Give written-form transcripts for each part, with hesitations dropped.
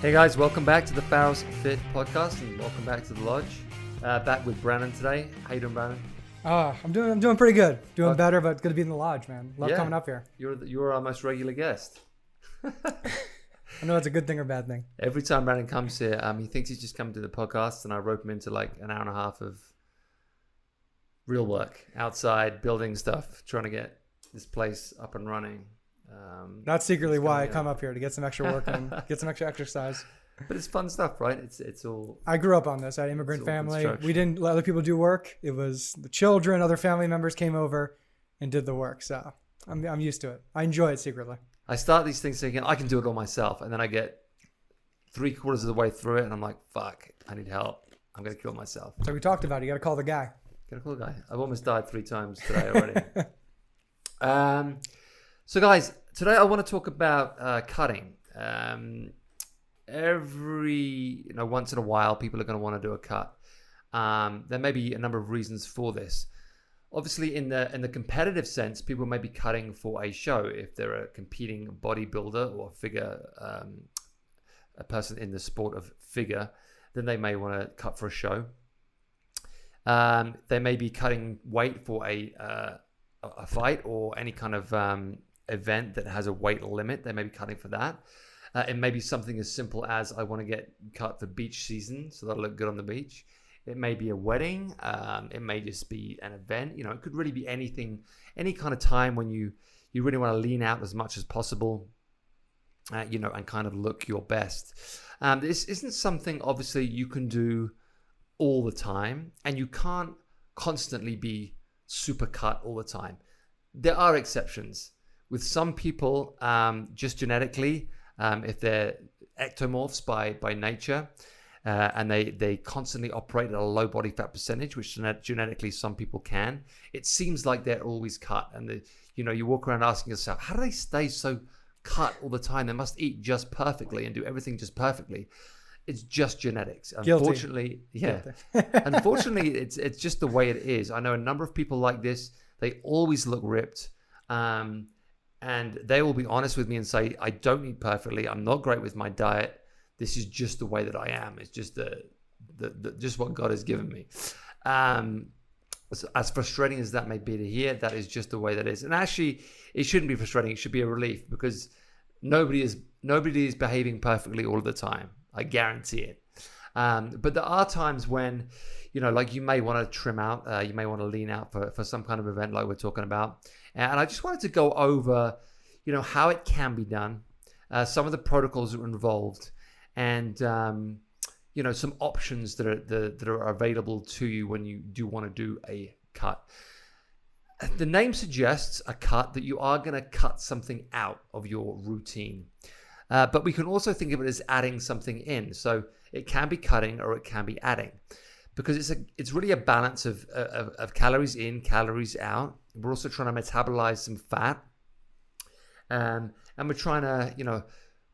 Hey guys, welcome back to the Pharos Fit podcast and welcome back to the lodge. Back with Brandon today. How you doing, Brandon? I'm doing pretty good. Doing better, but it's good to be in the lodge, man. Love coming up here. You're our most regular guest. I know it's a good thing or bad thing. Every time Brandon comes here, he thinks he's just coming to the podcast, and I rope him into like an hour and a half of real work outside, building stuff, trying to get this place up and running. That's secretly why I come up here, to get some extra work and get some extra exercise. But it's fun stuff, right? It's all. I grew up on this. I had an immigrant family. We didn't let other people do work. It was the children, other family members came over and did the work. So I'm used to it. I enjoy it secretly. I start these things thinking I can do it all myself, and then I get 3/4 of the way through it, and I'm like, "Fuck, I need help. I'm gonna kill myself." So we talked about it. You got to call the guy. Gotta call the guy. I've almost died 3 times today already. So guys, today I want to talk about cutting. Once in a while, people are going to want to do a cut. There may be a number of reasons for this. Obviously, in the competitive sense, people may be cutting for a show. If they're a competing bodybuilder or a person in the sport of figure, then they may want to cut for a show. They may be cutting weight for a fight or any kind of event that has a weight limit. They may be cutting for that. It may be something as simple as I want to get cut for beach season, so that'll look good on the beach. It may be a wedding. It may just be an event. It could really be anything, any kind of time when you really want to lean out as much as possible, and kind of look your best. This isn't something, obviously, you can do all the time, and you can't constantly be super cut all the time. There are exceptions. With some people, just genetically, if they're ectomorphs by nature, and they constantly operate at a low body fat percentage, which genetically some people can, it seems like they're always cut. And you walk around asking yourself, how do they stay so cut all the time? They must eat just perfectly and do everything just perfectly. It's just genetics. Unfortunately, Guilty. Unfortunately, it's just the way it is. I know a number of people like this. They always look ripped. And they will be honest with me and say, I don't eat perfectly. I'm not great with my diet. This is just the way that I am. It's just just what God has given me. As frustrating as that may be to hear, that is just the way that is. And actually, it shouldn't be frustrating. It should be a relief, because nobody is behaving perfectly all of the time. I guarantee it. But there are times when, like you may want to trim out, you may want to lean out for some kind of event like we're talking about. And I just wanted to go over, how it can be done, some of the protocols that are involved, and, some options that are available to you when you do want to do a cut. The name suggests a cut, that you are going to cut something out of your routine. But we can also think of it as adding something in. So it can be cutting or it can be adding, because it's really a balance of calories in, calories out. We're also trying to metabolize some fat, and we're trying to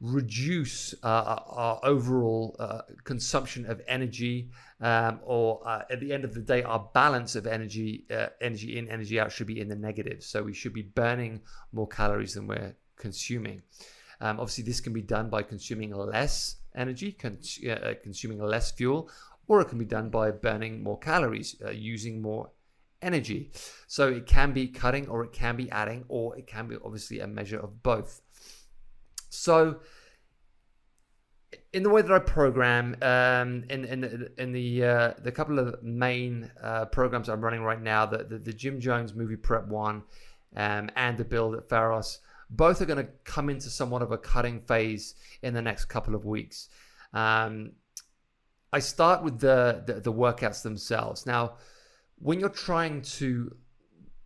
reduce our overall consumption of energy, or at the end of the day, our balance of energy in, energy out should be in the negative. So we should be burning more calories than we're consuming. Obviously, this can be done by consuming less energy, consuming less fuel, or it can be done by burning more calories, using more energy. So it can be cutting, or it can be adding, or it can be obviously a measure of both. So in the way that I program, in the couple of main programs I'm running right now, the Jim Jones Movie Prep 1 and the Build at Pharos, both are going to come into somewhat of a cutting phase in the next couple of weeks. I start with the workouts themselves. Now, when you're trying to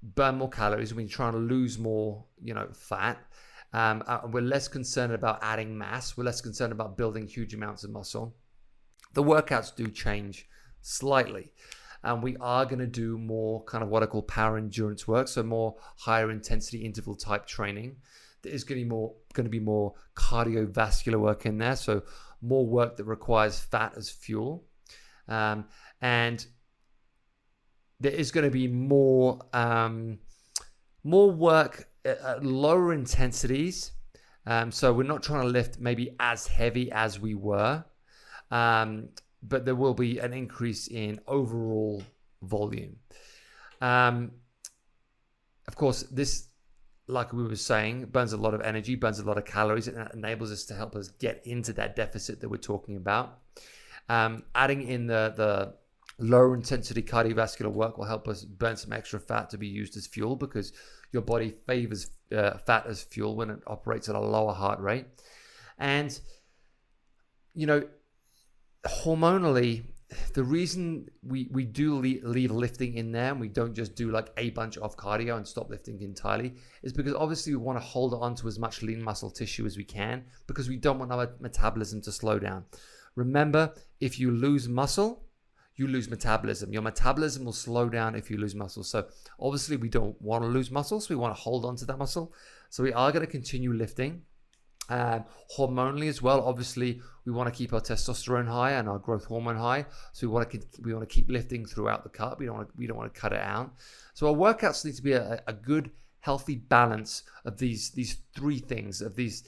burn more calories, when you're trying to lose more, fat, we're less concerned about adding mass. We're less concerned about building huge amounts of muscle. The workouts do change slightly. And we are going to do more kind of what I call power endurance work, so more higher intensity interval type training. There is going to be more cardiovascular work in there, so more work that requires fat as fuel, and there is going to be more work at lower intensities, So we're not trying to lift maybe as heavy as we were, but there will be an increase in overall volume. Of course, this, like we were saying, burns a lot of energy, burns a lot of calories, and that enables us to help us get into that deficit that we're talking about. Adding in the lower intensity cardiovascular work will help us burn some extra fat to be used as fuel, because your body favors fat as fuel when it operates at a lower heart rate. And, hormonally, the reason we do leave lifting in there and we don't just do like a bunch of cardio and stop lifting entirely is because obviously we want to hold on to as much lean muscle tissue as we can, because we don't want our metabolism to slow down. Remember, if you lose muscle, you lose metabolism. Your metabolism will slow down if you lose muscle. So obviously we don't want to lose muscle, so we want to hold on to that muscle. So we are going to continue lifting. Hormonally as well, obviously we want to keep our testosterone high and our growth hormone high, so we want to keep lifting throughout the cut. We don't want to cut it out. So our workouts need to be a good, healthy balance of these three things, of this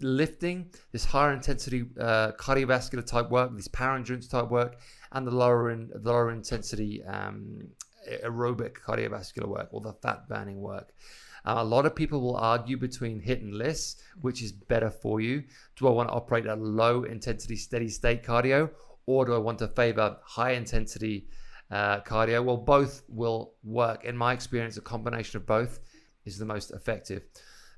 lifting, this higher intensity cardiovascular type work, this power endurance type work, and the lower intensity aerobic cardiovascular work, or the fat burning work. A lot of people will argue between hit and list, which is better for you. Do I want to operate at low intensity steady state cardio, or do I want to favor high intensity cardio? Well, both will work. In my experience, a combination of both is the most effective.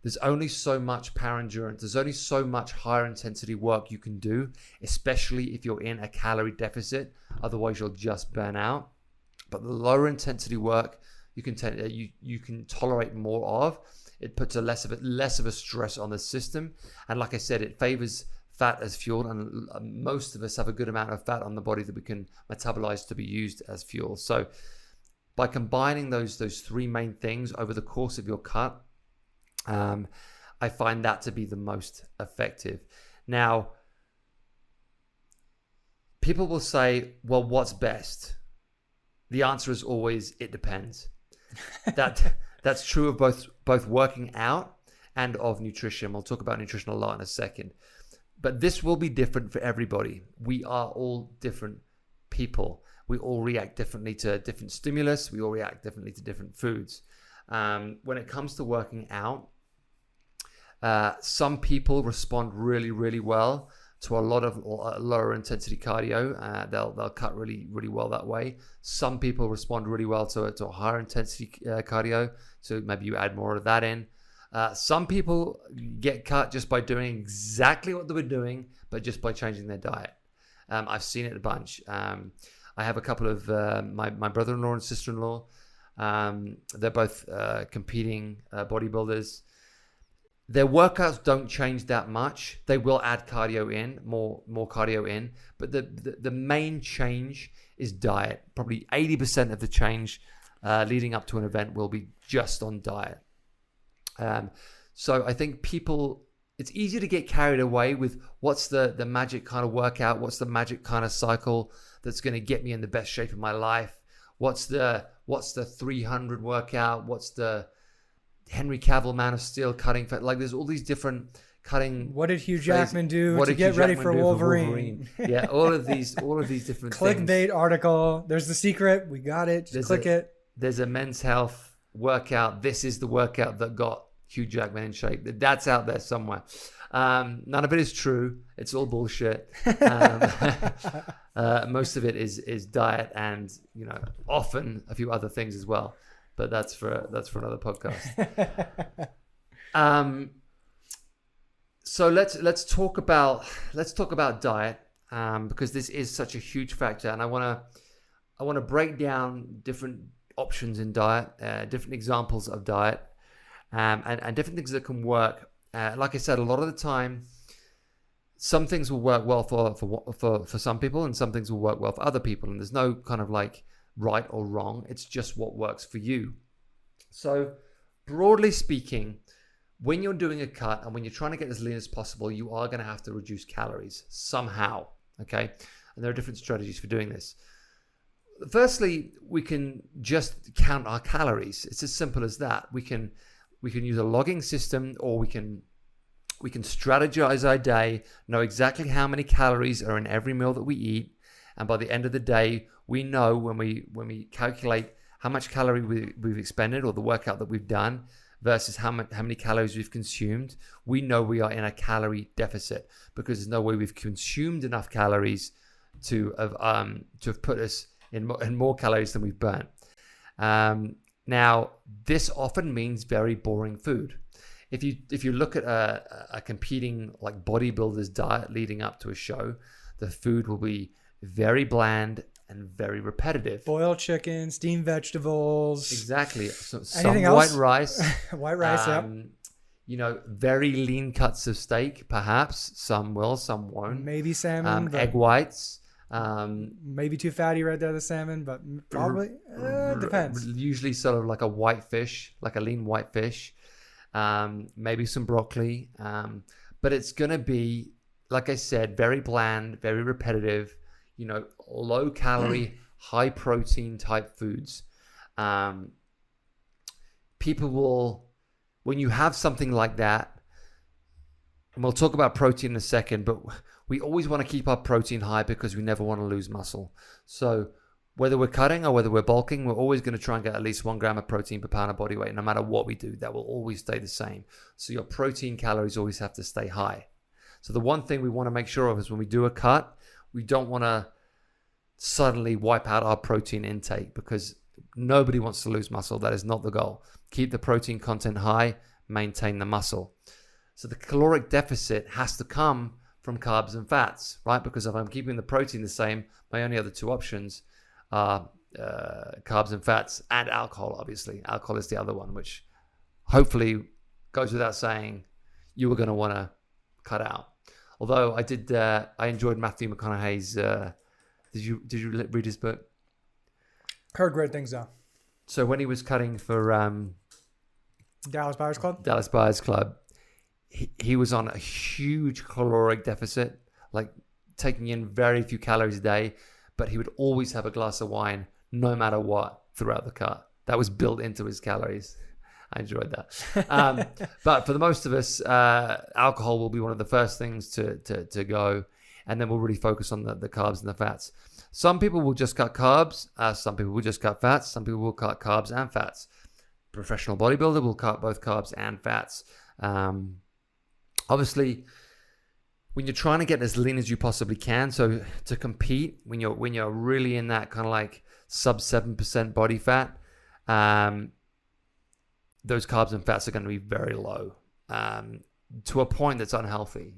There's only so much power endurance. There's only so much higher intensity work you can do, especially if you're in a calorie deficit. Otherwise, you'll just burn out. But the lower intensity work, you can tolerate more of. It puts less of a stress on the system, and like I said, it favors fat as fuel, and most of us have a good amount of fat on the body that we can metabolize to be used as fuel. So by combining those three main things over the course of your cut, I find that to be the most effective. Now, people will say, well, what's best? The answer is always, it depends. That's true of both working out and of nutrition. We'll talk about nutrition a lot in a second. But this will be different for everybody. We are all different people. We all react differently to different stimulus. We all react differently to different foods. When it comes to working out, some people respond really, really well to a lot of lower intensity cardio. They'll cut really, really well that way. Some people respond really well to a higher intensity cardio, so maybe you add more of that in. Some people get cut just by doing exactly what they were doing, but just by changing their diet. I've seen it a bunch. I have a couple of my brother-in-law and sister-in-law. They're both competing bodybuilders. Their workouts don't change that much. They will add cardio in, more cardio in, but the main change is diet. Probably 80% of the change leading up to an event will be just on diet. So I think it's easy to get carried away with what's the magic kind of workout, what's the magic kind of cycle that's going to get me in the best shape of my life. What's the 300 workout? What's the Henry Cavill Man of Steel cutting fat? Like, there's all these different cutting. What did Hugh Jackman do to get ready for Wolverine? Yeah, all of these different clickbait things. article. There's the secret. We got it. Just click it. There's a men's health workout. This is the workout that got Hugh Jackman in shape. That's out there somewhere. None of it is true. It's all bullshit. Most of it is diet, and often a few other things as well. But that's for another podcast. So let's talk about diet, because this is such a huge factor, and I want to break down different options in diet, different examples of diet, and different things that can work. Like I said, a lot of the time, some things will work well for some people, and some things will work well for other people, and there's no kind of like right or wrong. It's just what works for you. So broadly speaking, when you're doing a cut and when you're trying to get as lean as possible, you are going to have to reduce calories somehow. Okay. And there are different strategies for doing this. Firstly, we can just count our calories. It's as simple as that. We can use a logging system, or we can We can strategize our day, know exactly how many calories are in every meal that we eat. And by the end of the day, we know when we calculate how much calorie we've expended or the workout that we've done versus how many calories we've consumed, we know we are in a calorie deficit because there's no way we've consumed enough calories to have put us in more calories than we've burnt. Now, this often means very boring food. If you look at a competing like bodybuilder's diet leading up to a show, the food will be very bland and very repetitive. Boiled chicken, steamed vegetables. Exactly. Some else? White rice. White rice, yep. Very lean cuts of steak, perhaps. Some will, some won't. Maybe salmon. Egg whites. Maybe too fatty right there, the salmon, but probably depends. Usually sort of like a white fish, like a lean white fish. Maybe some broccoli. But it's going to be, like I said, very bland, very repetitive, low calorie, high protein type foods. People will, when you have something like that, and we'll talk about protein in a second, but we always want to keep our protein high because we never want to lose muscle. So whether we're cutting or whether we're bulking, we're always going to try and get at least 1 gram of protein per pound of body weight. No matter what we do, that will always stay the same. So your protein calories always have to stay high. So the one thing we want to make sure of is when we do a cut, we don't want to suddenly wipe out our protein intake because nobody wants to lose muscle. That is not the goal. Keep the protein content high, maintain the muscle. So the caloric deficit has to come from carbs and fats, right? Because if I'm keeping the protein the same, my only other two options are carbs and fats and alcohol, obviously. Alcohol is the other one, which hopefully goes without saying you were going to want to cut out. Although I enjoyed Matthew McConaughey's. Did you read his book? Heard great things though. So when he was cutting for Dallas Buyers Club, he was on a huge caloric deficit, like taking in very few calories a day, but he would always have a glass of wine no matter what throughout the cut. That was built into his calories. I enjoyed that. But for the most of us, alcohol will be one of the first things to go, and then we'll really focus on the carbs and the fats. Some people will just cut carbs. Some people will just cut fats. Some people will cut carbs and fats. Professional bodybuilder will cut both carbs and fats. Obviously, when you're trying to get as lean as you possibly can, so to compete, when you're really in that kind of like sub 7% body fat, those carbs and fats are going to be very low, to a point that's unhealthy.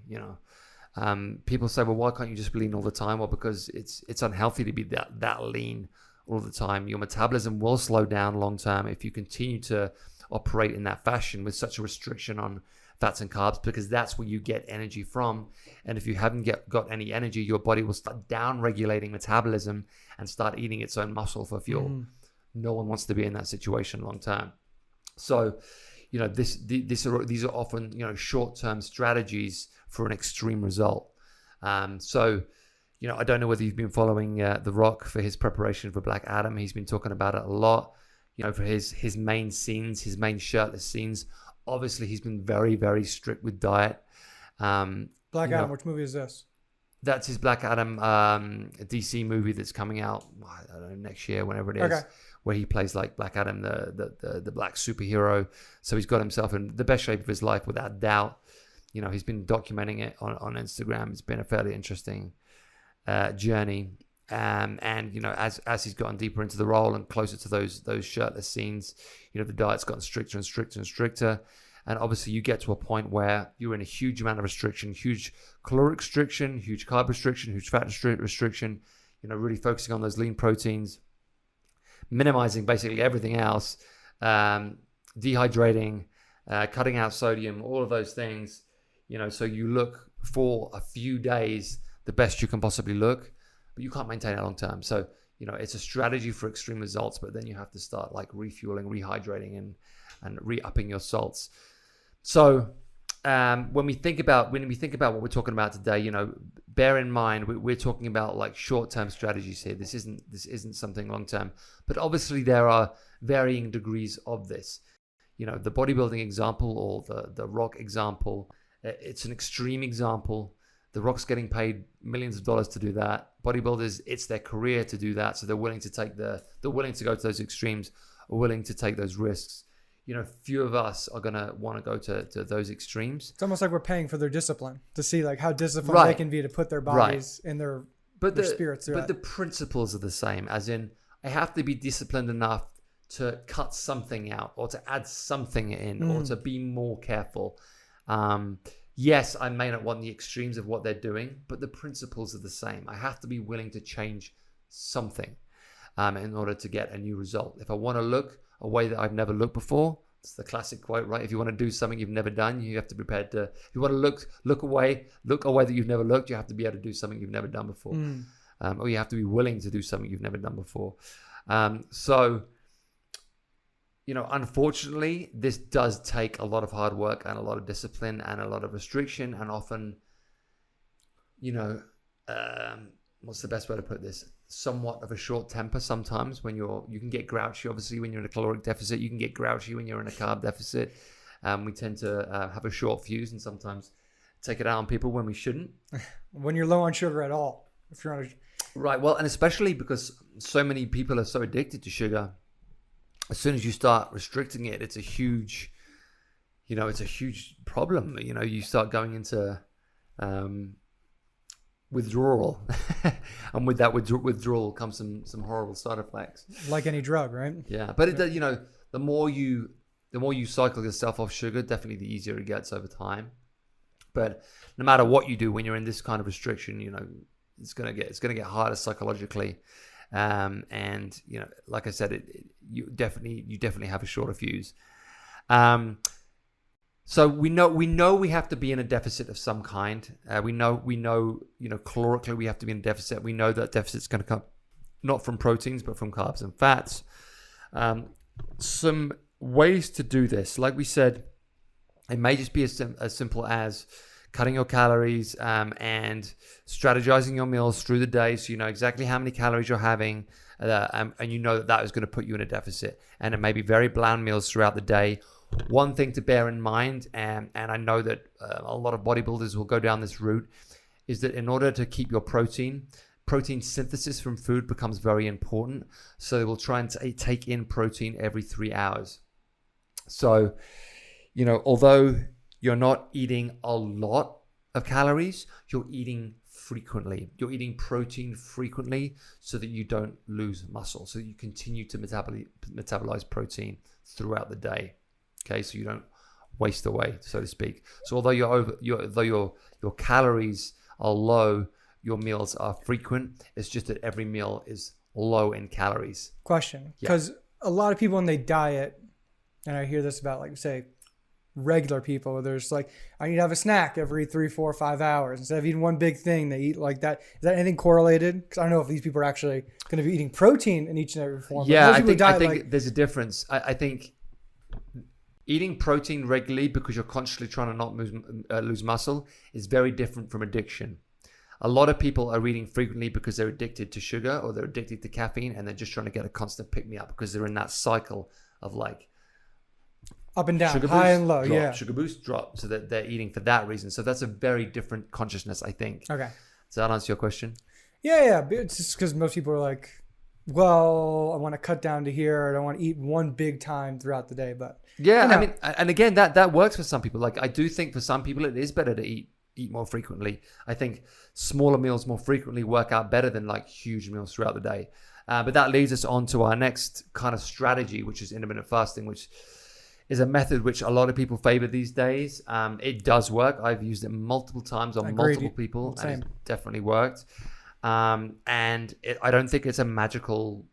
People say, well, why can't you just be lean all the time? Well, because it's unhealthy to be that lean all the time. Your metabolism will slow down long term if you continue to operate in that fashion with such a restriction on fats and carbs, because that's where you get energy from. And if you haven't got any energy, your body will start down regulating metabolism and start eating its own muscle for fuel. No one wants to be in that situation long term. So, these are often, short-term strategies for an extreme result. So, I don't know whether you've been following The Rock for his preparation for Black Adam. He's been talking about it a lot, for his main scenes, his main shirtless scenes. Obviously, he's been very, very strict with diet. Black Adam, which movie is this? That's his Black Adam DC movie that's coming out, I don't know, next year, whenever it is. Okay. Where he plays like Black Adam, the black superhero. So he's got himself in the best shape of his life, without doubt. He's been documenting it on Instagram. It's been a fairly interesting journey. And as he's gotten deeper into the role and closer to those shirtless scenes, the diet's gotten stricter and stricter and stricter. And obviously you get to a point where you're in a huge amount of restriction, huge caloric restriction, huge carb restriction, huge fat restriction, really focusing on those lean proteins, minimizing basically everything else, dehydrating, cutting out sodium, all of those things, so you look for a few days the best you can possibly look, but you can't maintain it long term. So, it's a strategy for extreme results, but then you have to start like refueling, rehydrating, and re-upping your salts. So when we think about what we're talking about today, bear in mind we're talking about like short-term strategies here. This isn't something long-term, but obviously there are varying degrees of this. The bodybuilding example or the Rock example It's an extreme example. The Rock's getting paid millions of dollars to do that. Bodybuilders, it's their career to do that. So they're willing to go to those extremes, are willing to take those risks. Few of us are going to want to go to those extremes. It's almost like we're paying for their discipline to see like how disciplined they can be to put their bodies and their spirits through it. But the principles are the same, as in I have to be disciplined enough to cut something out or to add something in or to be more careful. Yes, I may not want the extremes of what they're doing, but the principles are the same. I have to be willing to change something in order to get a new result. If I want to look a way that I've never looked before, it's the classic quote, right? If you want to do something you've never done, you have to be prepared to. If you want to look a way that you've never looked, you have to be able to do something you've never done before, or you have to be willing to do something you've never done before. Unfortunately, this does take a lot of hard work and a lot of discipline and a lot of restriction, and often, what's the best way to put this? Somewhat of a short temper sometimes when you can get grouchy. Obviously, when you're in a caloric deficit, you can get grouchy when you're in a carb deficit. We tend to have a short fuse and sometimes take it out on people when we shouldn't. When you're low on sugar at all, if you're on right. Well, and especially because so many people are so addicted to sugar. As soon as you start restricting it, it's a huge problem. You start going into withdrawal, and with that withdrawal comes some horrible side effects. Like any drug, right? Yeah, but the more you cycle yourself off sugar, definitely the easier it gets over time. But no matter what you do when you're in this kind of restriction, it's gonna get harder psychologically. And like I said, you definitely have a shorter fuse. So we know we have to be in a deficit of some kind. We know calorically we have to be in a deficit. We know that deficit's going to come not from proteins but from carbs and fats. Some ways to do this, like we said, it may just be as simple as cutting your calories and strategizing your meals through the day, so you know exactly how many calories you're having, and you know that is going to put you in a deficit. And it may be very bland meals throughout the day. One thing to bear in mind, and I know that a lot of bodybuilders will go down this route, is that in order to keep your protein synthesis from food becomes very important. So they will try and take in protein every 3 hours. So, although you're not eating a lot of calories, you're eating frequently. You're eating protein frequently so that you don't lose muscle, so that you continue to metabolize protein throughout the day. Okay, so you don't waste away, so to speak. So although your calories are low, your meals are frequent. It's just that every meal is low in calories. Question, because a lot of people when they diet, and I hear this about like say regular people, where there's like, I need to have a snack every 3, 4, 5 hours instead of eating one big thing. They eat like that. Is that anything correlated? Because I don't know if these people are actually going to be eating protein in each and every form. Yeah, I think there's a difference. I think eating protein regularly because you're consciously trying to not lose muscle is very different from addiction. A lot of people are eating frequently because they're addicted to sugar or they're addicted to caffeine, and they're just trying to get a constant pick-me-up because they're in that cycle of like up and down, sugar high boost, and low, drop, sugar boost, drop. So that they're eating for that reason. So that's a very different consciousness, I think. Okay. Does that answer your question? Yeah. It's just because most people are like, well, I want to cut down to here. I don't want to eat one big time throughout the day. But yeah, I mean, and again, that works for some people. Like I do think for some people it is better to eat more frequently. I think smaller meals more frequently work out better than like huge meals throughout the day. But that leads us on to our next kind of strategy, which is intermittent fasting, which is a method which a lot of people favor these days. It does work. I've used it multiple times on multiple people, and it definitely worked. I don't think it's a magical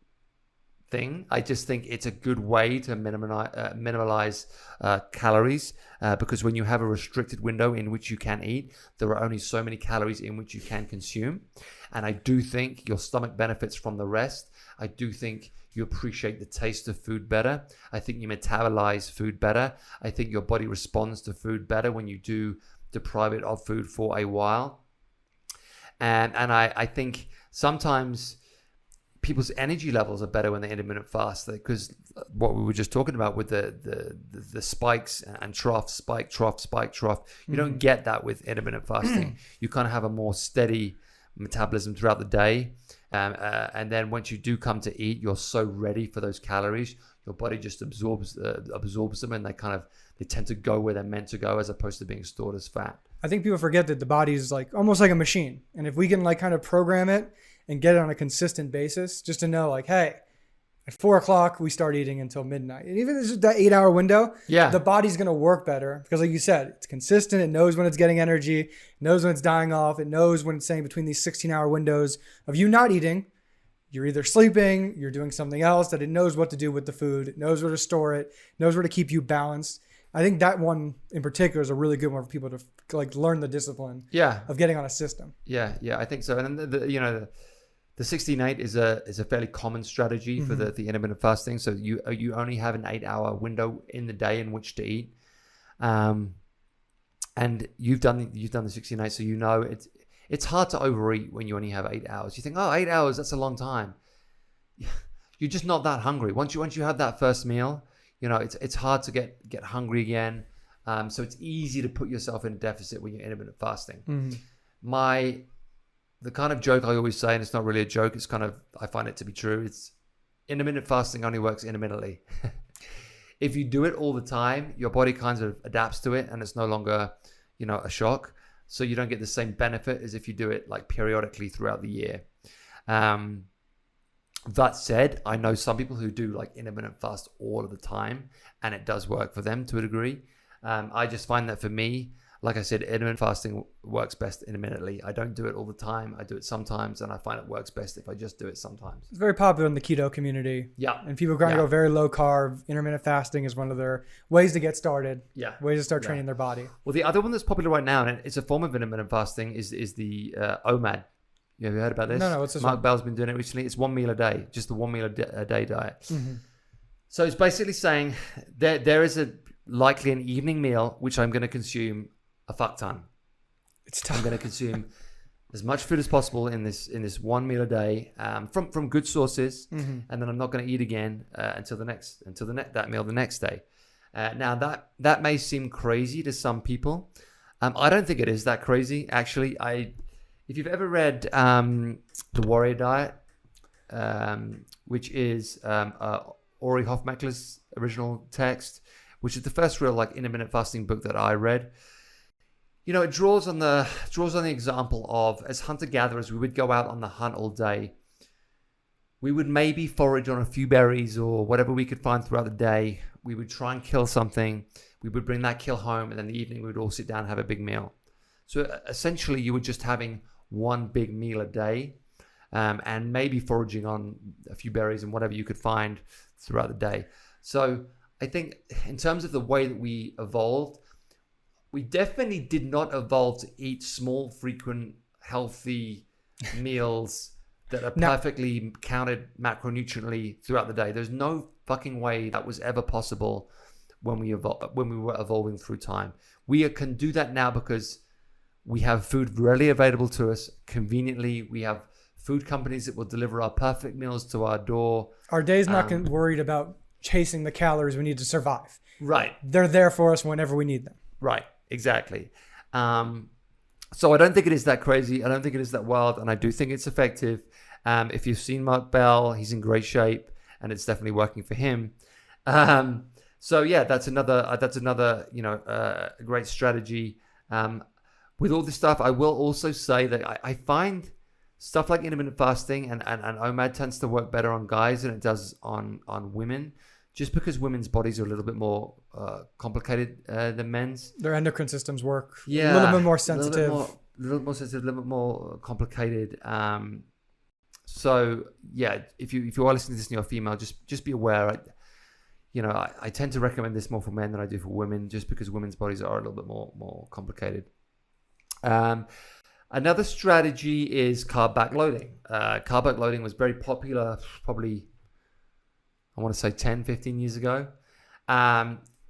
thing. I just think it's a good way to minimize calories, because when you have a restricted window in which you can eat, there are only so many calories in which you can consume. And I do think your stomach benefits from the rest. I do think you appreciate the taste of food better. I think you metabolize food better. I think your body responds to food better when you do deprive it of food for a while. And I think sometimes people's energy levels are better when they intermittent fast, because what we were just talking about with the spikes and trough, spike, trough, spike, trough, you don't get that with intermittent fasting. You kind of have a more steady metabolism throughout the day. And then once you do come to eat, you're so ready for those calories, your body just absorbs them, and they tend to go where they're meant to go, as opposed to being stored as fat. I think people forget that the body is like almost like a machine. And if we can like kind of program it and get it on a consistent basis, just to know like, hey, at 4:00 we start eating until midnight. And even if it's that 8-hour window, the body's going to work better because, like you said, it's consistent. It knows when it's getting energy, it knows when it's dying off. It knows when it's saying between these 16-hour windows of you not eating, you're either sleeping, you're doing something else, that it knows what to do with the food. It knows where to store it, knows where to keep you balanced. I think that one in particular is a really good one for people to like learn the discipline of getting on a system. Yeah, I think so. And then the 16-8 is a fairly common strategy for the intermittent fasting. So you only have an 8-hour window in the day in which to eat, and you've done the 16-8, so you know it's hard to overeat when you only have 8 hours. You think, 8 hours, that's a long time. You're just not that hungry. Once you have that first meal, it's hard to get hungry again. So it's easy to put yourself in a deficit when you're intermittent fasting. The kind of joke I always say, and it's not really a joke, it's kind of, I find it to be true, it's intermittent fasting only works intermittently. If you do it all the time, your body kind of adapts to it, and it's no longer, a shock. So you don't get the same benefit as if you do it like periodically throughout the year. That said, I know some people who do like intermittent fast all of the time, and it does work for them to a degree. I just find that for me, like I said, intermittent fasting works best intermittently. I don't do it all the time. I do it sometimes, and I find it works best if I just do it sometimes. It's very popular in the keto community. Yeah. And people are going to go very low carb. Intermittent fasting is one of their ways to get started. Yeah. Ways to start training their body. Well, the other one that's popular right now, and it's a form of intermittent fasting, is the OMAD. Have you heard about this? No, what's this Mark one? Bell's been doing it recently. It's 1 meal a day, just the 1 meal a day diet. So it's basically saying there is likely an evening meal, which I'm going to consume a fuck ton. I'm going to consume as much food as possible in this 1 meal a day from good sources, and then I'm not going to eat again until that meal the next day. Now that may seem crazy to some people. I don't think it is that crazy, actually. If you've ever read The Warrior Diet, which is Ori Hofmeckler's original text, which is the first real like intermittent fasting book that I read. It draws on the example of, as hunter-gatherers, we would go out on the hunt all day. We would maybe forage on a few berries or whatever we could find throughout the day. We would try and kill something. We would bring that kill home, and then in the evening we would all sit down and have a big meal. So essentially, you were just having one big meal a day, and maybe foraging on a few berries and whatever you could find throughout the day. So I think in terms of the way that we evolved, we definitely did not evolve to eat small, frequent, healthy meals that are perfectly counted macronutriently throughout the day. There's no fucking way that was ever possible when we were evolving through time. We can do that now because we have food readily available to us conveniently. We have food companies that will deliver our perfect meals to our door. Our day's not worried about chasing the calories we need to survive. Right. They're there for us whenever we need them. Right. Exactly. So I don't think it is that crazy. I don't think it is that wild. And I do think it's effective. If you've seen Mark Bell, he's in great shape, and it's definitely working for him. So yeah, that's another great strategy. With all this stuff, I will also say that I find stuff like intermittent fasting and OMAD tends to work better on guys than it does on women, just because women's bodies are a little bit more complicated than men's. Their endocrine systems work a little bit more sensitive. A little bit more sensitive, a little bit more complicated. So yeah, if you are listening to this and you're a female, just be aware. I tend to recommend this more for men than I do for women, just because women's bodies are a little bit more complicated. Another strategy is carb backloading. Carb backloading was very popular probably, I want to say 10, 15 years ago.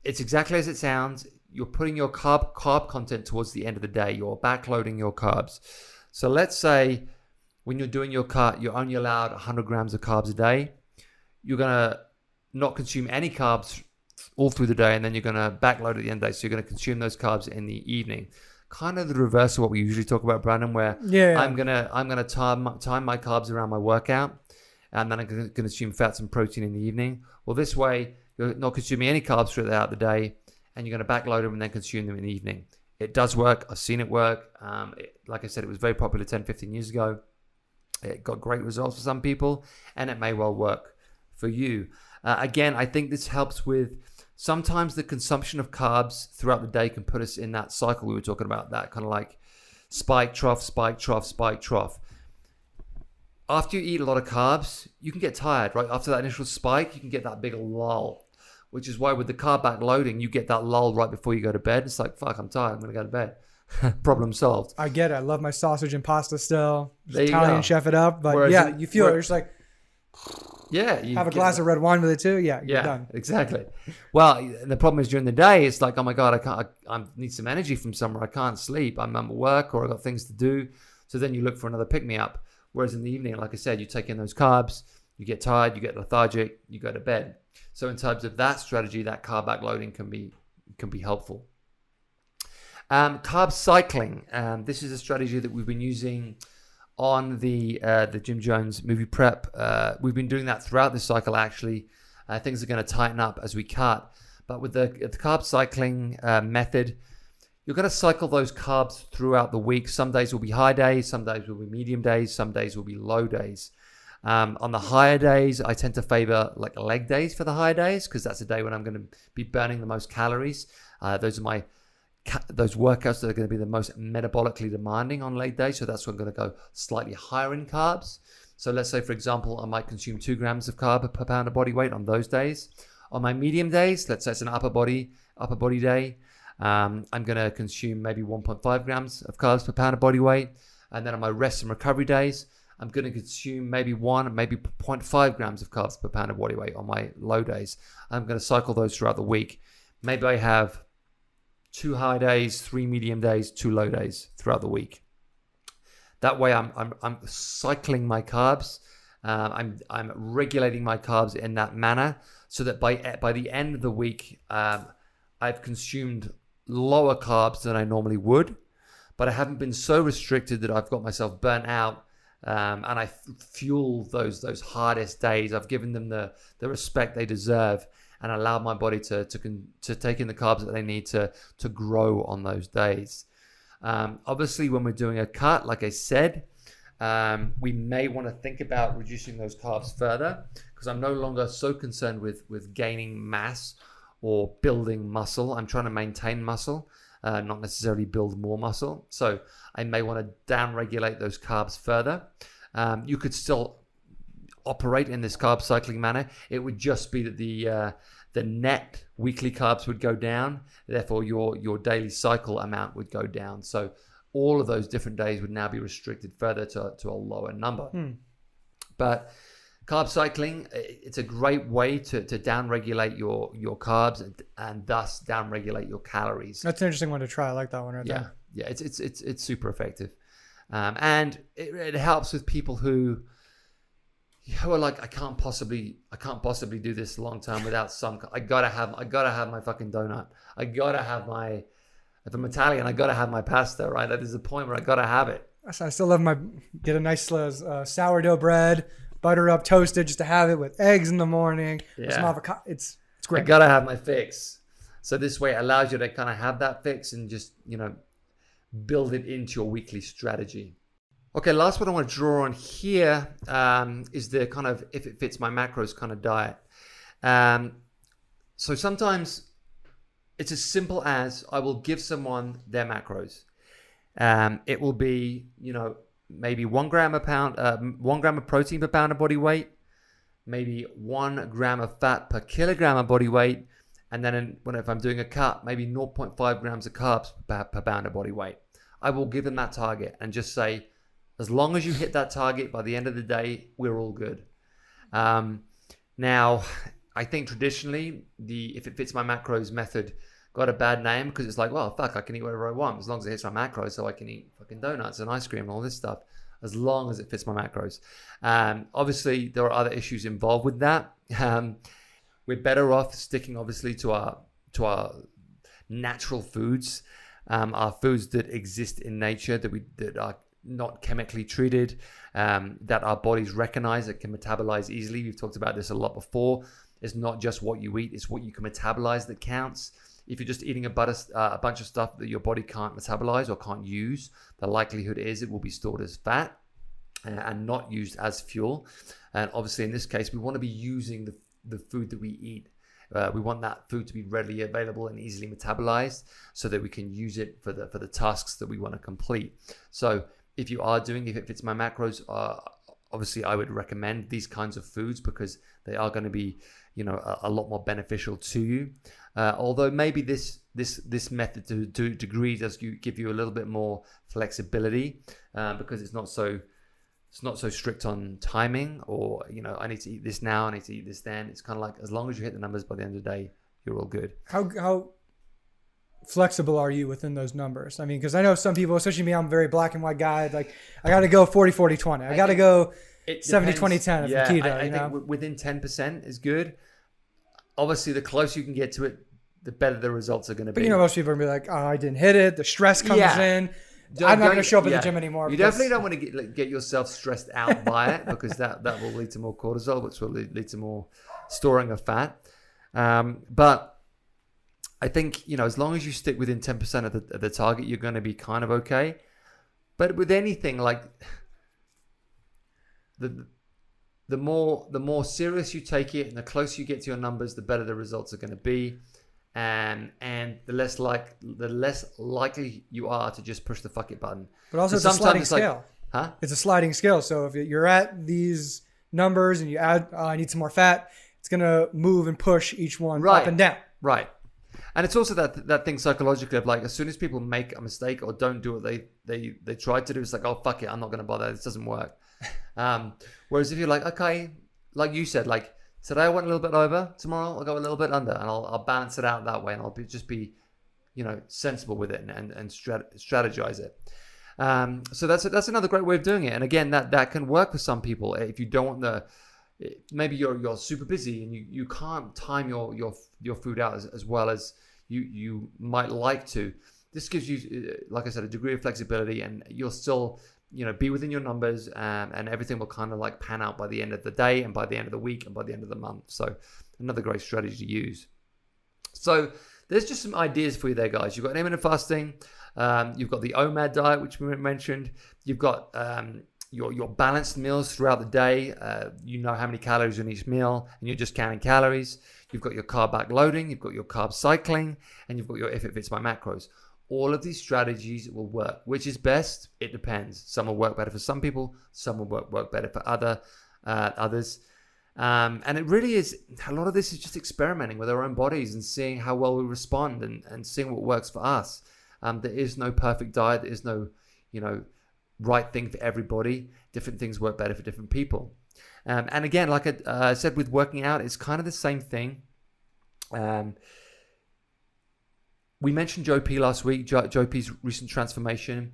It's exactly as it sounds. You're putting your carb content towards the end of the day. You're backloading your carbs. So let's say when you're doing your cut, you're only allowed 100 grams of carbs a day. You're going to not consume any carbs all through the day, and then you're going to backload at the end of the day. So you're going to consume those carbs in the evening. Kind of the reverse of what we usually talk about, Brandon, where I'm gonna time my carbs around my workout, and then I'm going to consume fats and protein in the evening. Well, this way you're not consuming any carbs throughout the day, and you're going to backload them and then consume them in the evening. It does work. I've seen it work. Like I said, it was very popular 10, 15 years ago. It got great results for some people, and it may well work for you. Again, I think this helps with sometimes the consumption of carbs throughout the day can put us in that cycle we were talking about, that kind of like spike, trough, spike, trough, spike, trough. After you eat a lot of carbs, you can get tired, right? After that initial spike, you can get that big lull, which is why with the carb backloading, you get that lull right before you go to bed. It's like, fuck, I'm tired. I'm going to go to bed. Problem solved. I get it. I love my sausage and pasta still. Just There you Italian go. chef it up. But Whereas you feel it. You're just like, you have a glass of red wine with it too. You're done. Exactly. Well, the problem is during the day, it's like, oh my God, I need some energy from somewhere. I can't sleep. I'm at work or I've got things to do. So then you look for another pick-me-up. Whereas in the evening, like I said, you take in those carbs, you get tired, you get lethargic, you go to bed. So in terms of that strategy, that carb backloading can be helpful. Carb cycling. This is a strategy that we've been using on the Jim Jones movie prep. We've been doing that throughout this cycle, actually. Things are going to tighten up as we cut. But with the carb cycling method, you're going to cycle those carbs throughout the week. Some days will be high days, some days will be medium days, some days will be low days. On the higher days, I tend to favor like leg days for the higher days, because that's the day when I'm going to be burning the most calories. Those are those workouts that are going to be the most metabolically demanding on leg day. So that's when I'm going to go slightly higher in carbs. So let's say, for example, I might consume 2 grams of carb per pound of body weight on those days. On my medium days, let's say it's an upper body day, I'm going to consume maybe 1.5 grams of carbs per pound of body weight. And then on my rest and recovery days, I'm going to consume maybe 0.5 grams of carbs per pound of body weight on my low days. I'm going to cycle those throughout the week. Maybe I have 2 high days, 3 medium days, 2 low days throughout the week. That way I'm cycling my carbs. I'm regulating my carbs in that manner so that by the end of the week, I've consumed lower carbs than I normally would, but I haven't been so restricted that I've got myself burnt out, and I fuel those hardest days. I've given them the respect they deserve and allowed my body to take in the carbs that they need to grow on those days. Obviously, when we're doing a cut, like I said, we may want to think about reducing those carbs further, because I'm no longer so concerned with gaining mass or building muscle. I'm trying to maintain muscle, not necessarily build more muscle. So I may want to down-regulate those carbs further. You could still operate in this carb cycling manner. It would just be that the net weekly carbs would go down. Therefore, your daily cycle amount would go down. So all of those different days would now be restricted further to a lower number. But carb cycling, it's a great way to down-regulate your carbs and thus down-regulate your calories. That's an interesting one to try. I like that one right there. Yeah, it's super effective. And it helps with people who are like, I can't possibly do this long term without some. I gotta have my fucking donut. If I'm Italian, I gotta have my pasta, right? That is the point where I gotta have it. I still love get a nice sourdough bread, butter up, toasted, just to have it with eggs in the morning. Yeah. Some avocado. It's great. I gotta have my fix. So this way it allows you to kind of have that fix and just, build it into your weekly strategy. Okay, last one I want to draw on here is the kind of, if it fits my macros kind of diet. So sometimes it's as simple as I will give someone their macros. It will be, maybe 1 gram of protein per pound of body weight, maybe 1 gram of fat per kilogram of body weight, and then if I'm doing a cut, maybe 0.5 grams of carbs per pound of body weight. I will give them that target and just say, as long as you hit that target by the end of the day, we're all good. Now, I think traditionally, if it fits my macros method got a bad name because it's like, well, fuck, I can eat whatever I want as long as it hits my macros, so I can eat fucking donuts and ice cream and all this stuff. as long as it fits my macros. Obviously, there are other issues involved with that. We're better off sticking, obviously, to our natural foods, our foods that exist in nature, that are not chemically treated, that our bodies recognize, that can metabolize easily. We've talked about this a lot before. It's not just what you eat, it's what you can metabolize that counts. If you're just eating a bunch of stuff that your body can't metabolize or can't use, the likelihood is it will be stored as fat and not used as fuel. And obviously in this case, we want to be using the food that we eat. We want that food to be readily available and easily metabolized so that we can use it for the tasks that we want to complete. So if it fits my macros, obviously I would recommend these kinds of foods because they are going to be, a lot more beneficial to you. Although maybe this method to a degree does give you a little bit more flexibility because it's not so strict on timing or, I need to eat this now, I need to eat this then. It's kind of like as long as you hit the numbers by the end of the day, you're all good. How flexible are you within those numbers? I mean, because I know some people, especially me, I'm a very black and white guy. Like I got to go 40-40-20. I got to go 70-20-10 if I'm keto. I think within 10% is good. Obviously, the closer you can get to it, the better the results are going to be. But most people are going to be like, oh, I didn't hit it. The stress comes in. I'm not going to show up at the gym anymore. You definitely don't want to get yourself stressed out by it because that will lead to more cortisol, which will lead to more storing of fat. But I think, as long as you stick within 10% of the target, you're going to be kind of okay. But with anything, like the more serious you take it and the closer you get to your numbers, the better the results are going to be. And the less likely you are to just push the fuck it button. But also it's a sliding scale. It's a sliding scale. So if you're at these numbers and you add, I need some more fat, it's going to move and push each one up and down. Right. And it's also that thing psychologically of like, as soon as people make a mistake or don't do what they tried to do, it's like, oh, fuck it, I'm not going to bother. This doesn't work. Whereas if you're like, okay, like you said, like today I went a little bit over, tomorrow I'll go a little bit under, and I'll balance it out that way, and I'll just be, sensible with it and strategize it. So that's another great way of doing it. And again, that can work for some people. If you don't want maybe you're super busy and you can't time your food out as well as you might like to. This gives you, like I said, a degree of flexibility, and you'll still be within your numbers, and everything will kind of like pan out by the end of the day and by the end of the week and by the end of the month. So another great strategy to use. So there's just some ideas for you there, guys. You've got intermittent fasting. You've got the OMAD diet, which we mentioned. You've got your balanced meals throughout the day. You know how many calories in each meal, and you're just counting calories. You've got your carb backloading. You've got your carb cycling, and you've got your if it fits my macros. All of these strategies will work. Which is best? It depends. Some will work better for some people. Some will work better for others. And it really is, a lot of this is just experimenting with our own bodies and seeing how well we respond and seeing what works for us. There is no perfect diet. There is no, right thing for everybody. Different things work better for different people. And again, like I said with working out, it's kind of the same thing. We mentioned Joe P last week, Joe P's recent transformation.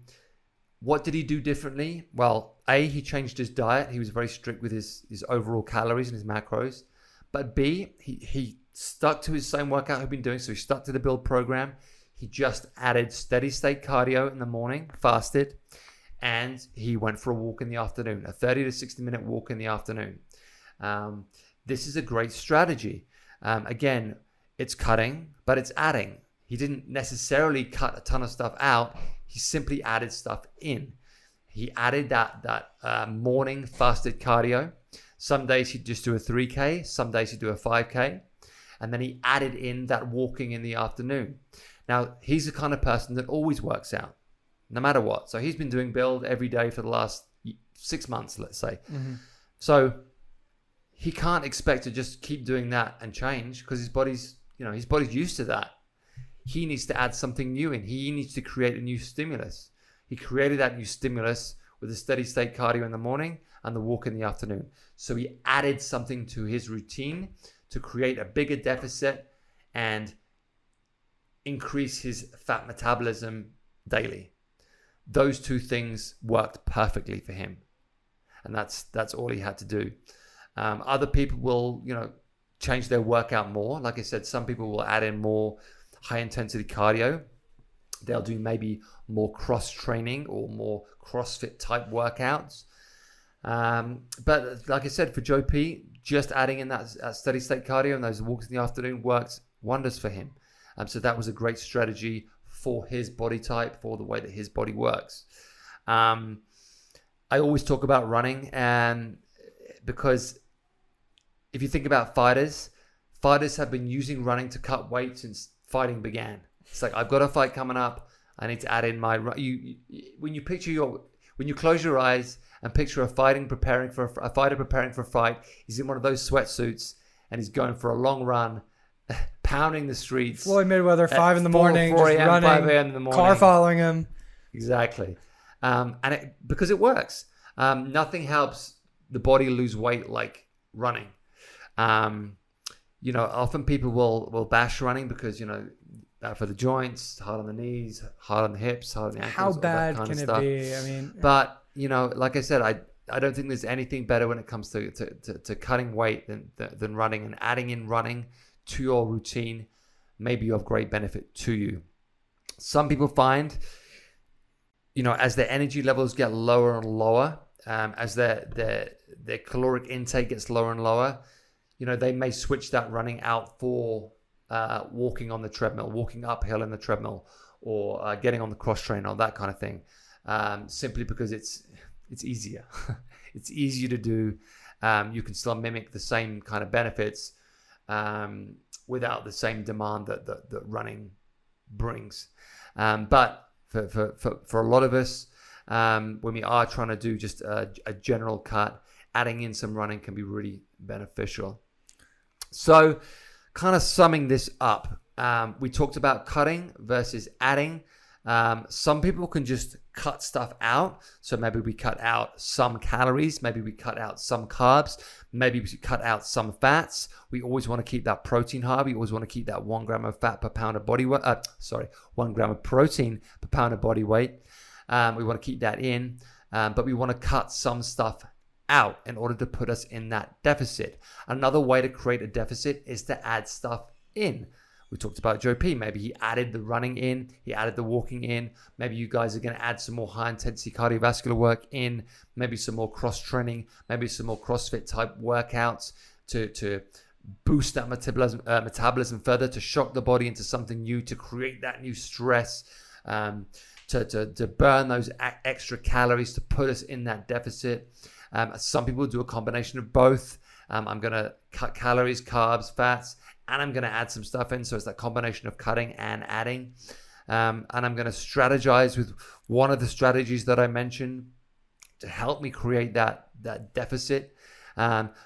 What did he do differently? Well, A, he changed his diet. He was very strict with his overall calories and his macros. But B, he stuck to his same workout he'd been doing. So he stuck to the Blvd program. He just added steady state cardio in the morning, fasted, and he went for a walk in the afternoon, a 30 to 60 minute walk in the afternoon. This is a great strategy. Again, it's cutting, but it's adding. He didn't necessarily cut a ton of stuff out. He simply added stuff in. He added that morning fasted cardio. Some days he'd just do a 3K. Some days he'd do a 5K. And then he added in that walking in the afternoon. Now, he's the kind of person that always works out, no matter what. So he's been doing Blvd every day for the last 6 months, let's say. Mm-hmm. So he can't expect to just keep doing that and change because his body's used to that. He needs to add something new in. He needs to create a new stimulus. He created that new stimulus with a steady state cardio in the morning and the walk in the afternoon. So he added something to his routine to create a bigger deficit and increase his fat metabolism daily. those two things worked perfectly for him. And that's all he had to do. Other people will, change their workout more. Like I said, some people will add in more high intensity cardio. They'll do maybe more cross training or more CrossFit type workouts. But like I said, for Joe P, just adding in that steady state cardio and those walks in the afternoon works wonders for him. So that was a great strategy for his body type, for the way that his body works. I always talk about running, and because if you think about fighters have been using running to cut weight since fighting began. It's like, I've got a fight coming up. I need to add in my when you close your eyes and picture a fighter preparing for a fight. He's in one of those sweatsuits and he's going for a long run, pounding the streets. Floyd Mayweather, 5 in the morning, 4 just a.m., running, 5 a.m. in the morning. car following him. Exactly. Because it works. Nothing helps the body lose weight like running. Often people will bash running because, bad for the joints, hard on the knees, hard on the hips, hard on the ankles. How bad can it be? I mean, but like I said, I don't think there's anything better when it comes to cutting weight than running, and adding in running to your routine may be of great benefit to you. Some people find, as their energy levels get lower and lower, as their caloric intake gets lower and lower, they may switch that running out for walking on the treadmill, walking uphill in the treadmill, or getting on the cross trainer, or that kind of thing, simply because it's easier. It's easier to do. You can still mimic the same kind of benefits without the same demand that running brings. But for a lot of us, when we are trying to do just a general cut, adding in some running can be really beneficial. So, kind of summing this up, we talked about cutting versus adding. Some people can just cut stuff out. So maybe we cut out some calories, maybe we cut out some carbs, maybe we cut out some fats. We always want to keep that protein high. We always want to keep that 1 gram of fat per pound of body weight. 1 gram of protein per pound of body weight. We want to keep that in, but we want to cut some stuff out in order to put us in that deficit. Another way to create a deficit is to add stuff in. We talked about Joe P. Maybe he added the running in, he added the walking in. Maybe you guys are going to add some more high intensity cardiovascular work in, maybe some more cross training, maybe some more CrossFit type workouts to boost that metabolism further, to shock the body into something new, to create that new stress, to burn those extra calories, to put us in that deficit. Some people do a combination of both. I'm going to cut calories, carbs, fats, and I'm going to add some stuff in. So it's that combination of cutting and adding. And I'm going to strategize with one of the strategies that I mentioned to help me create that deficit.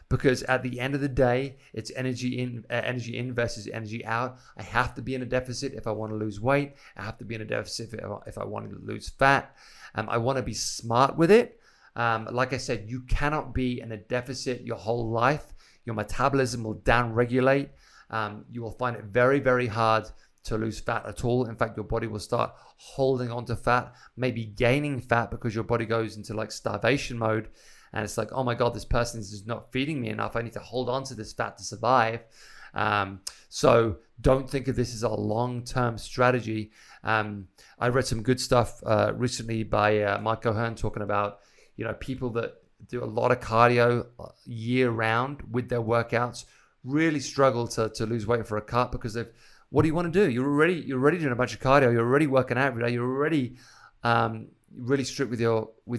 Because at the end of the day, it's energy in versus energy out. I have to be in a deficit if I want to lose weight. I have to be in a deficit if I want to lose fat. I want to be smart with it. Like I said, you cannot be in a deficit your whole life. Your metabolism will downregulate. You will find it very, very hard to lose fat at all. In fact, your body will start holding on to fat, maybe gaining fat because your body goes into like starvation mode. And it's like, oh my God, this person is just not feeding me enough. I need to hold on to this fat to survive. So don't think of this as a long-term strategy. I read some good stuff recently by Mike O'Hearn talking about, people that do a lot of cardio year round with their workouts really struggle to lose weight for a cut because what do you want to do? You're already doing a bunch of cardio. You're already working out every day. You're already really strict with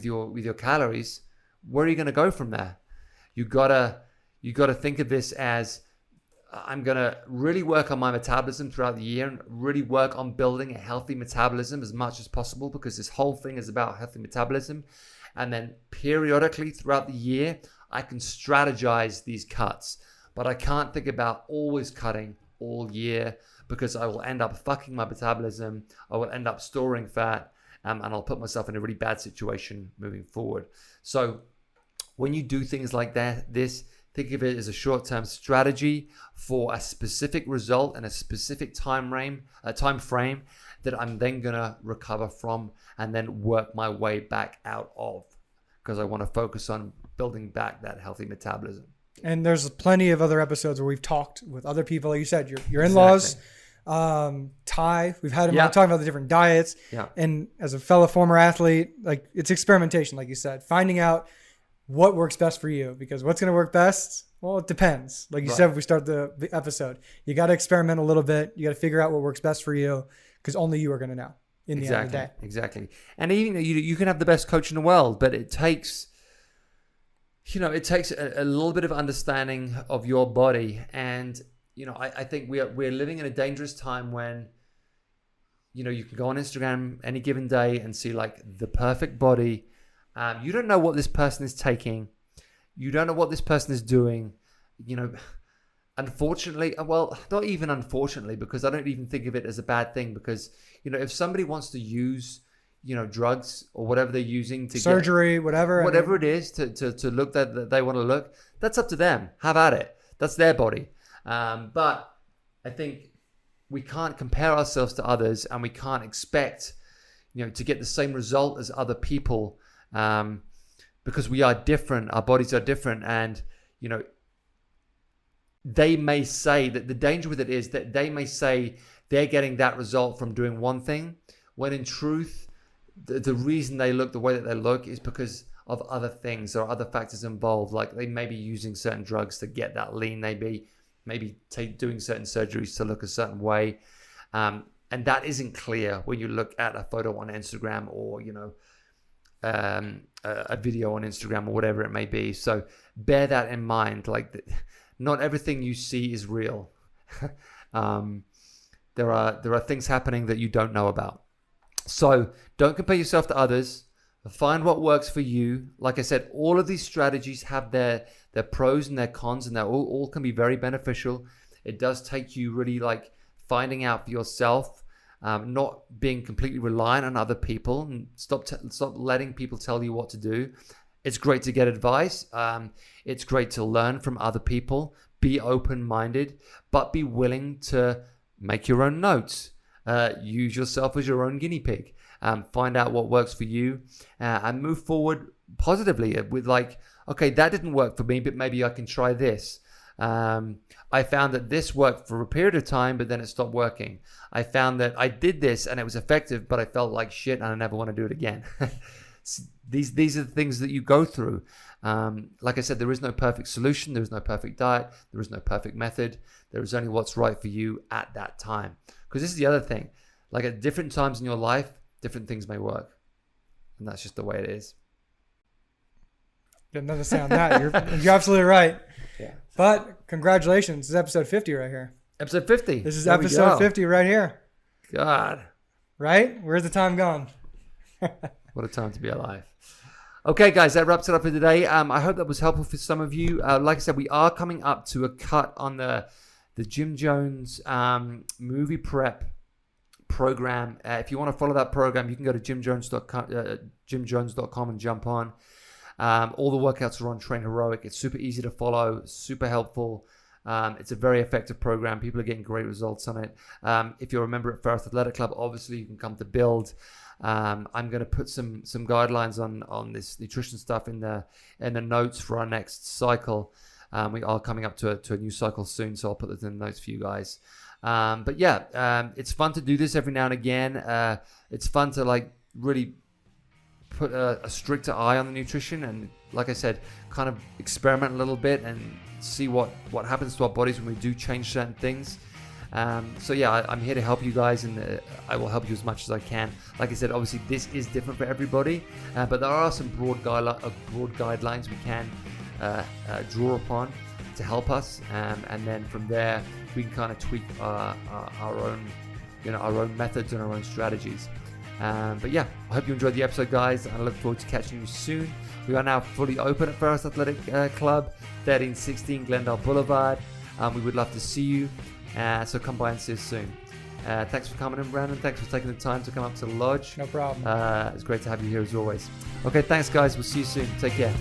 your calories. Where are you going to go from there? You gotta think of this as, I'm going to really work on my metabolism throughout the year and really work on building a healthy metabolism as much as possible, because this whole thing is about healthy metabolism. And then periodically throughout the year, I can strategize these cuts. But I can't think about always cutting all year, because I will end up fucking my metabolism. I will end up storing fat, and I'll put myself in a really bad situation moving forward. So when you do things like that, Think of it as a short-term strategy for a specific result and a specific time frame that I'm then going to recover from and then work my way back out of, because I want to focus on building back that healthy metabolism. And there's plenty of other episodes where we've talked with other people. Like you said, your in-laws, Ty, we've had him on talking about the different diets. Yeah. And as a fellow former athlete, like it's experimentation, like you said, finding out what works best for you, because what's going to work best? Well, it depends. Like you said, when we start the episode, you got to experiment a little bit. You got to figure out what works best for you, because only you are going to know in the end of the day. Exactly. And even you can have the best coach in the world, but it takes, a little bit of understanding of your body. And, I think we're living in a dangerous time when, you can go on Instagram any given day and see like the perfect body. You don't know what this person is taking. You don't know what this person is doing. Unfortunately, well, not even unfortunately, because I don't even think of it as a bad thing, because, if somebody wants to use, drugs or whatever they're using to surgery, whatever it is to look that they want to look, that's up to them. Have at it. That's their body. But I think we can't compare ourselves to others, and we can't expect, to get the same result as other people, because we are different. Our bodies are different. And, they may say that the danger with it is that they may say they're getting that result from doing one thing, when in truth, the reason they look the way that they look is because of other things or other factors involved. Like they may be using certain drugs to get that lean. They maybe doing certain surgeries to look a certain way. And that isn't clear when you look at a photo on Instagram or, a video on Instagram or whatever it may be. So bear that in mind. Like not everything you see is real. There are things happening that you don't know about. So don't compare yourself to others. Find what works for you. Like I said, all of these strategies have their pros and their cons, and they all can be very beneficial. It does take you really like finding out for yourself, not being completely reliant on other people, and stop letting people tell you what to do. It's great to get advice. It's great to learn from other people. Be open-minded, but be willing to make your own notes. Use yourself as your own guinea pig. Find out what works for you, and move forward positively with like, okay, that didn't work for me, but maybe I can try this. I found that this worked for a period of time, but then it stopped working. I found that I did this and it was effective, but I felt like shit and I never want to do it again. These are the things that you go through. Like I said, there is no perfect solution. There is no perfect diet. There is no perfect method. There is only what's right for you at that time. Because this is the other thing. Like at different times in your life, different things may work. And that's just the way it is. Didn't understand that. You're absolutely right. Yeah. But congratulations. This is episode 50 right here. Episode 50. This is episode 50 right here. God. Right? Where's the time gone? What a time to be alive. Okay, guys, that wraps it up for today. I hope that was helpful for some of you. Like I said, we are coming up to a cut on the Jim Jones movie prep program. If you want to follow that program, you can go to jimjones.com and jump on. All the workouts are on Train Heroic. It's super easy to follow, super helpful. It's a very effective program. People are getting great results on it. If you're a member at Pharos Athletic Club, obviously you can come to Blvd. I'm going to put some guidelines on this nutrition stuff in the notes for our next cycle. We are coming up to a new cycle soon, so I'll put this in the notes for you guys. But yeah, it's fun to do this every now and again. It's fun to like really put a stricter eye on the nutrition, and like I said, kind of experiment a little bit and see what happens to our bodies when we do change certain things. So yeah, I'm here to help you guys, and I will help you as much as I can. Like I said, obviously this is different for everybody, but there are some broad guidelines we can draw upon to help us, and then from there we can kind of tweak our own, our own methods and our own strategies. But yeah, I hope you enjoyed the episode, guys, and I look forward to catching you soon. We are now fully open at Pharos Athletic Club, 1316 Glendale Blvd. We would love to see you. So come by and see us soon. Thanks for coming in, Brandon. Thanks for taking the time to come up to the lodge. No problem. It's great to have you here as always. Okay, thanks, guys. We'll see you soon. Take care.